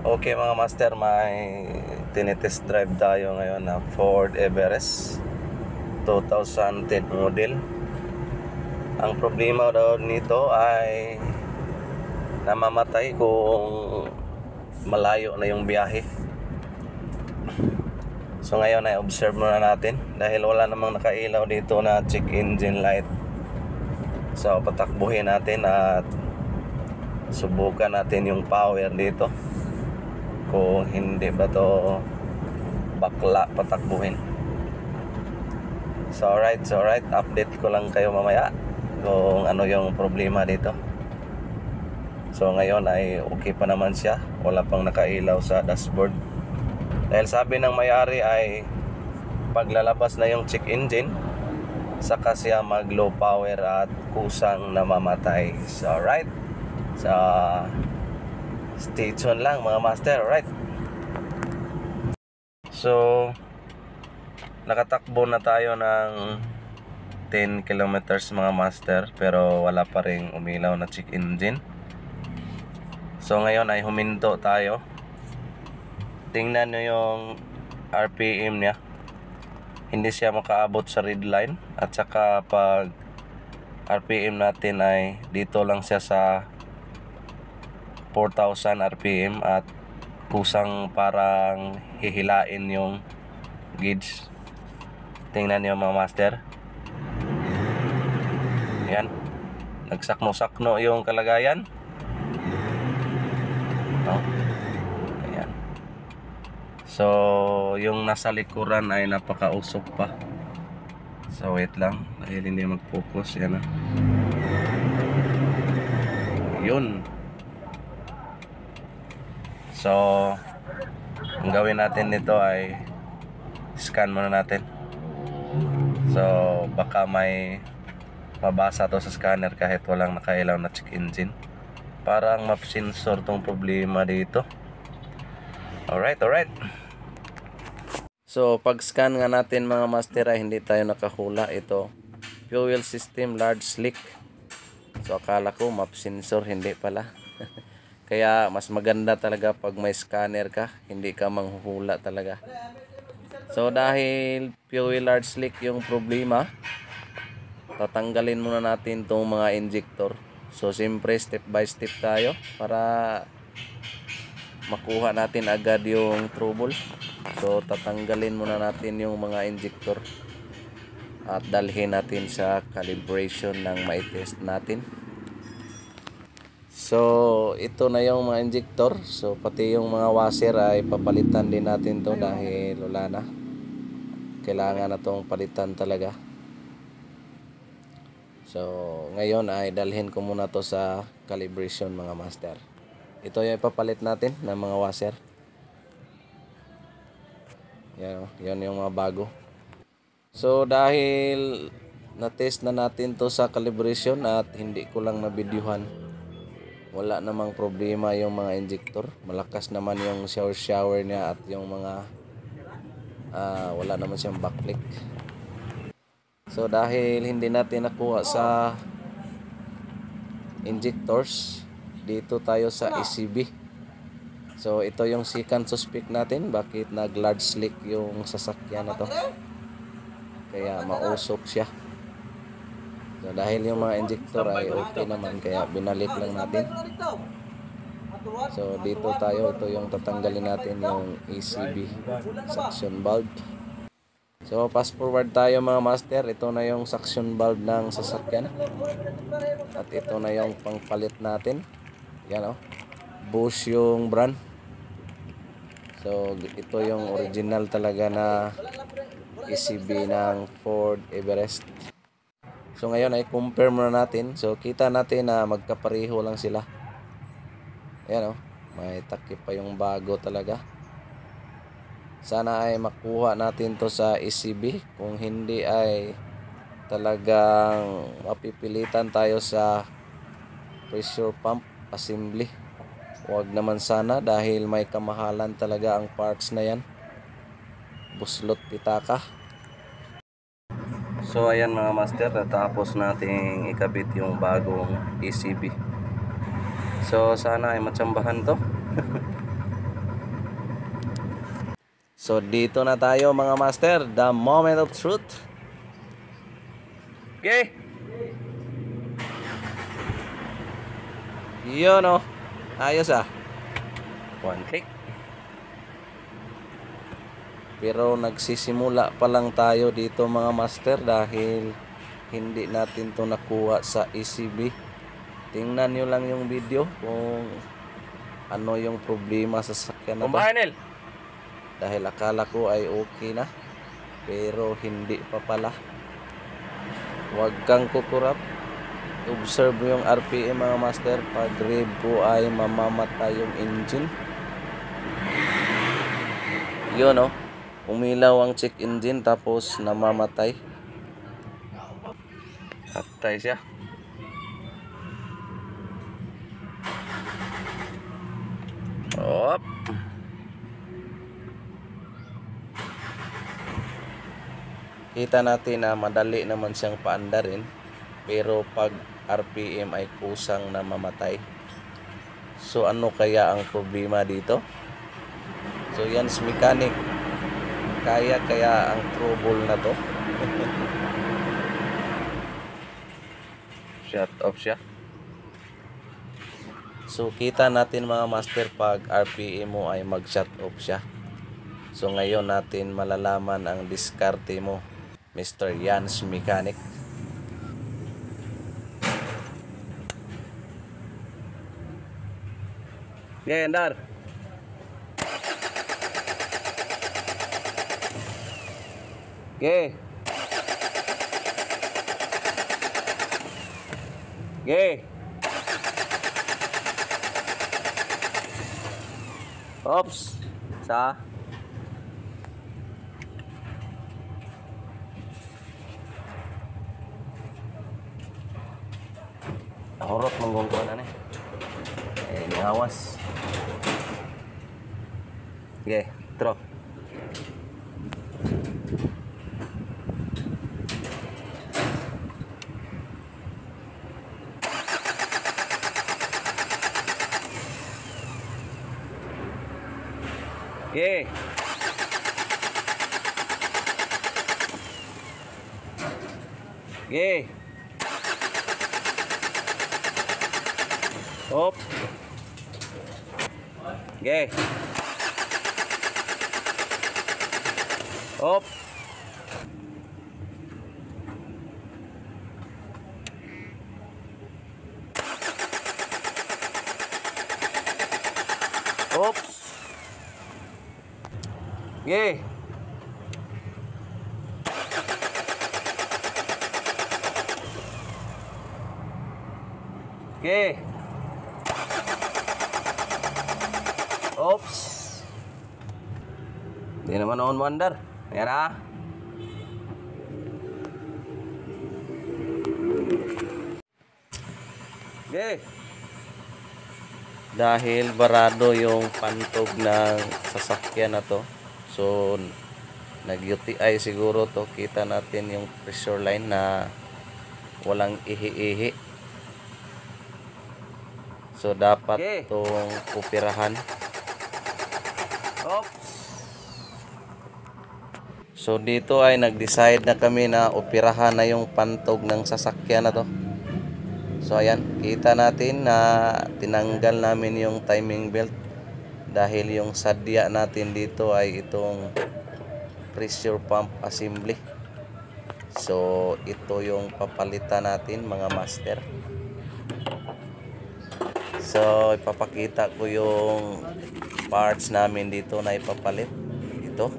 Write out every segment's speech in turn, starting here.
Okay mga master, may tinitest drive tayo ngayon na Ford Everest 2010 model. Ang problema daw nito ay namamatay kung malayo na yung biyahe. So ngayon ay observe muna natin dahil wala namang nakailaw dito na check engine light. So patakbuhin natin at subukan natin yung power dito, kung hindi ba to bakla patakbuhin. So alright, update ko lang kayo mamaya kung ano yung problema dito. So ngayon ay okay pa naman siya, wala pang nakailaw sa dashboard. Dahil sabi ng may-ari ay paglalabas na yung check engine, saka siya mag low power at kusang namamatay. So alright, so stay tuned lang mga master. Alright, so nakatakbo na tayo ng 10 kilometers mga master, pero wala pa ring umilaw na check engine. So ngayon ay huminto tayo. Tingnan nyo yung RPM niya, hindi siya makaabot sa red line. At saka pag RPM natin ay dito lang siya sa 4,000 RPM at kusang parang hihilain yung gauge. Tingnan nyo mga master, yan, nagsakno-sakno yung kalagayan. Ayan. So yung nasa likuran ay napakausok pa. So wait lang dahil hindi mag-focus. Yan na, yun. So ang gawin natin nito ay scan muna natin. So baka may mabasa to sa scanner kahit walang nakailaw na check engine. Parang map sensor tong problema dito. Alright. So pag scan nga natin mga master ay hindi tayo nakahula. Ito fuel system large leak. So akala ko map sensor, hindi pala. Kaya mas maganda talaga pag may scanner ka, hindi ka manghuhula talaga. So dahil fuel large leak yung problema, tatanggalin muna natin tong mga injector. So siyempre step by step tayo para makuha natin agad yung trouble. So tatanggalin muna natin yung mga injector at dalhin natin sa calibration ng mai-test natin. So ito na yung mga injector. So pati yung mga washer ay papalitan din natin to dahil wala na, kailangan na tong palitan talaga. So ngayon ay dalhin ko muna to sa calibration mga master. Ito yung ipapalit natin ng mga washer. Yan yung mga bago. So dahil na-test na natin to sa calibration at hindi ko lang na-videohan, wala namang problema yung mga injector. Malakas naman yung shower niya at yung mga wala naman siyang backlick. So dahil hindi natin nakuha sa injectors, dito tayo sa ECB. So ito yung second suspect natin bakit nag-large leak yung sasakyan na to, kaya mausok siya. So dahil yung mga injector ay okay naman, kaya binalik lang natin. So dito tayo, ito yung tatanggalin natin yung ECB suction valve. So fast forward tayo mga master, ito na yung suction valve ng sasakyan. At ito na yung pangpalit natin. Yan Bosch yung brand. So ito yung original talaga na ECB ng Ford Everest. So ngayon ay compare muna natin. So kita natin na magkapareho lang sila. Ayan may takip pa yung bago talaga. Sana ay makuha natin to sa ECB. Kung hindi ay talagang mapipilitan tayo sa pressure pump assembly. Huwag naman sana dahil may kamahalan talaga ang parts na yan. Buslot pitaka. So ayan mga master, natapos nating ikabit yung bagong ECB. So sana ay matsambahan to. So dito na tayo mga master, the moment of truth. Okay. Yun o. Ayos ah. One click. Pero nagsisimula pa lang tayo dito mga master dahil hindi natin to nakuha sa ECB. Tingnan nyo lang yung video kung ano yung problema sa sasakyan na to. Dahil akala ko ay okay na, pero hindi pa pala. Huwag kang kukurap. Observe yung RPM mga master. Pag rev ko ay mamamatay yung engine. Yun o. Umilaw ang check engine tapos namamatay. Patay siya. Op. Kita natin na madali naman siyang paandarin, pero pag RPM ay kusang namamatay. So ano kaya ang problema dito? So Yan's Mechanic, kaya ang trouble na to. Shut off siya. So kita natin mga master pag RPM mo ay mag shut off siya. So ngayon natin malalaman ang diskarte mo, Mr. Yan's Mechanic. Okay, andar. Okay. Okay. Oops. Sa horot manggungkuan na ini awas. Okay, throw. Okay. Okay. Hop. Okay. Hop. Oops. Okay. Okay. Oops. Hindi naman on wonder. Ayan ah. Okay. Dahil barado yung pantog ng sasakyan na to, so nag-UTI siguro to. Kita natin yung pressure line na walang ihi-ihi. So dapat itong operahan. Oops. So dito ay nag-decide na kami na operahan na yung pantog ng sasakyan na to. So ayan, kita natin na tinanggal namin yung timing belt dahil yung sadya natin dito ay itong pressure pump assembly. So ito yung papalitan natin mga master. So ipapakita ko yung parts namin dito na ipapalit. Ito.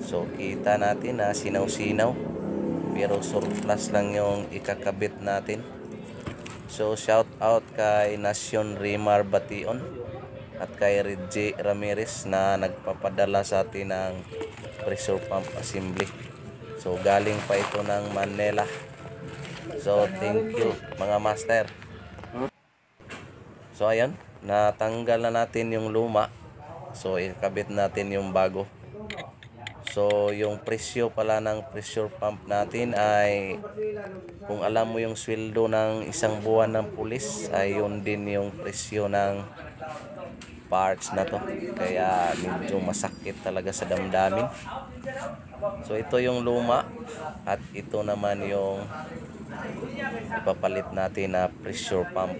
So kita natin na sinaw-sinaw, pero surplus lang yung ikakabit natin. So shout out kay Nacion Rimar Bation at kay Reggie Ramirez na nagpapadala sa atin ng pressure pump assembly. So galing pa ito ng Manila. So thank you mga master. So ayan, natanggal na natin yung luma. So ikabit natin yung bago. So yung presyo pala ng pressure pump natin ay, kung alam mo yung sweldo ng isang buwan ng pulis, ay yun din yung presyo ng parts na to, kaya medyo masakit talaga sa damdamin. So ito yung luma at ito naman yung ipapalit natin na pressure pump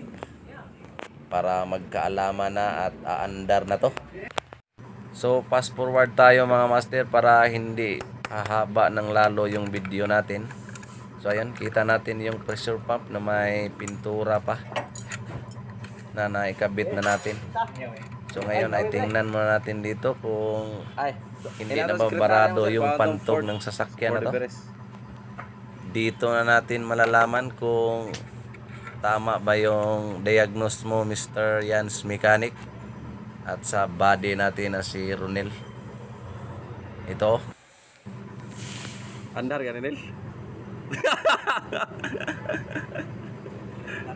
para magkaalama na at aandar na to. So fast forward tayo mga master para hindi hahaba ng lalo yung video natin. So ayun, kita natin yung pressure pump na may pintura pa na naikabit na natin. So ngayon ay tingnan muna natin dito kung hindi na babarado yung pantog ng sasakyan na to. Dito na natin malalaman kung tama ba yung diagnose mo, Mr. Jans Mechanic, at sa body natin na si Ronel. Ito. Andar ka, Ronel?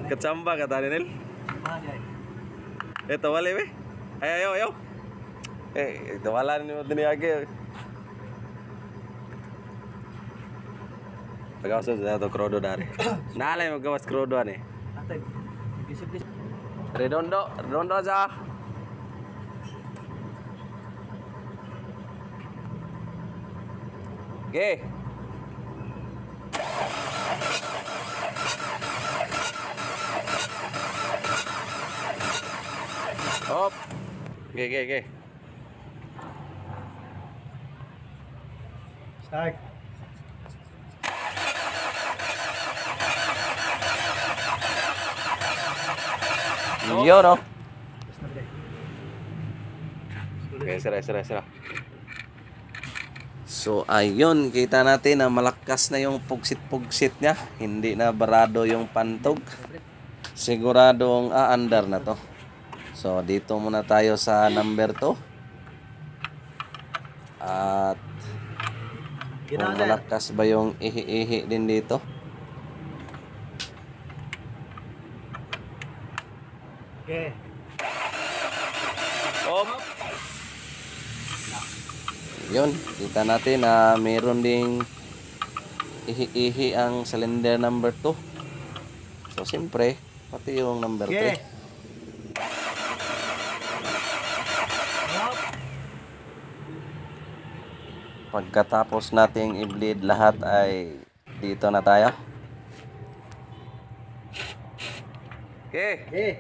Kacamba ka ta, Ronel? Ito, wala eh. Ay, ayaw. Ito, wala rin mo diniyagi. Pagawas sa ito, krodo dari. Naalay mo gawas krodo ani. Redondo aja. Okay. Hop. Okay. Start. Yo no. Okay, sira. So ayun, kita natin na malakas na yung pugsit-pugsit niya. Hindi na barado yung pantog. Siguradong aandar na to. So dito muna tayo sa number 2. At kung malakas ba yung ihi-ihi din dito. Okay. Yun, kita natin na mayroon ding ihi-ihi ang cylinder number 2. So siyempre, pati yung number 3. Pagkatapos nating i-bleed lahat ay dito na tayo. Okay.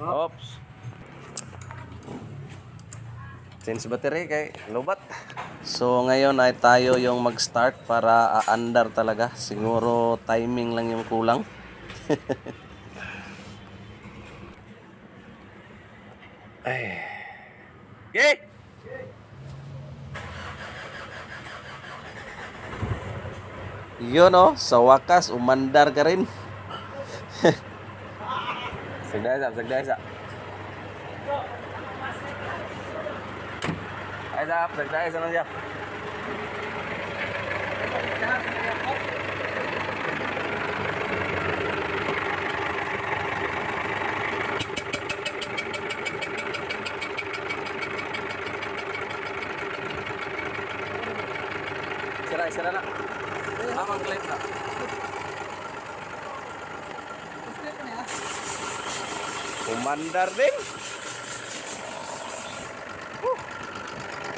Oops. Change battery kay lobat. So ngayon ay tayo yung mag-start para aandar talaga. Siguro timing lang yung kulang. Ay. Okay. Yun o, sa wakas umandar ka rin. Sagda. Ay, sagda na siya. Sira na. Amang clip na. Umandar din.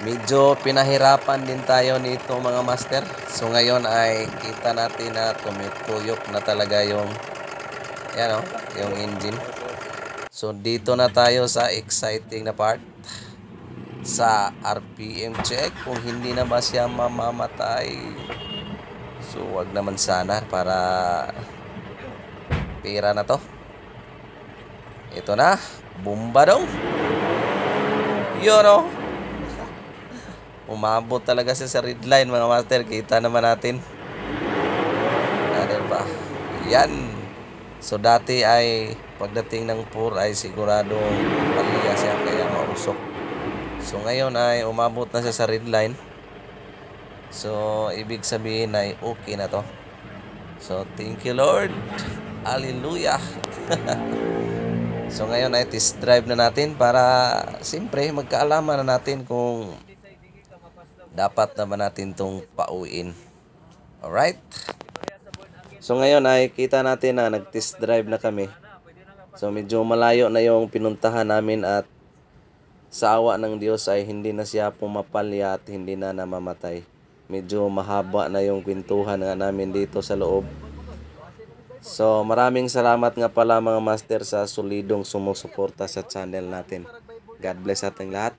Medyo pinahirapan din tayo nito mga master. So ngayon ay kita natin na tumituyok na talaga yung yung engine. So dito na tayo sa exciting na part. Sa RPM check, kung hindi na ba siya mamamatay. So wag naman sana para pira na to. Ito na, bomba dong. Yun o. Umabot talaga siya sa red line mga master. Kita naman natin. Ano ba? Yan. So dati ay pagdating ng 4 ay siguradong paliya siya kaya mausok. So ngayon ay umabot na siya sa red line. So ibig sabihin ay okay na to. So thank you Lord. Hallelujah. So ngayon ay test drive na natin para siyempre magkaalaman na natin kung dapat naman natin tong pauwiin. Alright? So ngayon ay kita natin na nag-test drive na kami. So medyo malayo na yung pinuntahan namin at sa awa ng Diyos ay hindi na siya pumapalya at hindi na namamatay. Medyo mahaba na yung kwentuhan nga namin dito sa loob. So maraming salamat nga pala mga master sa solidong sumusuporta sa channel natin. God bless ating lahat.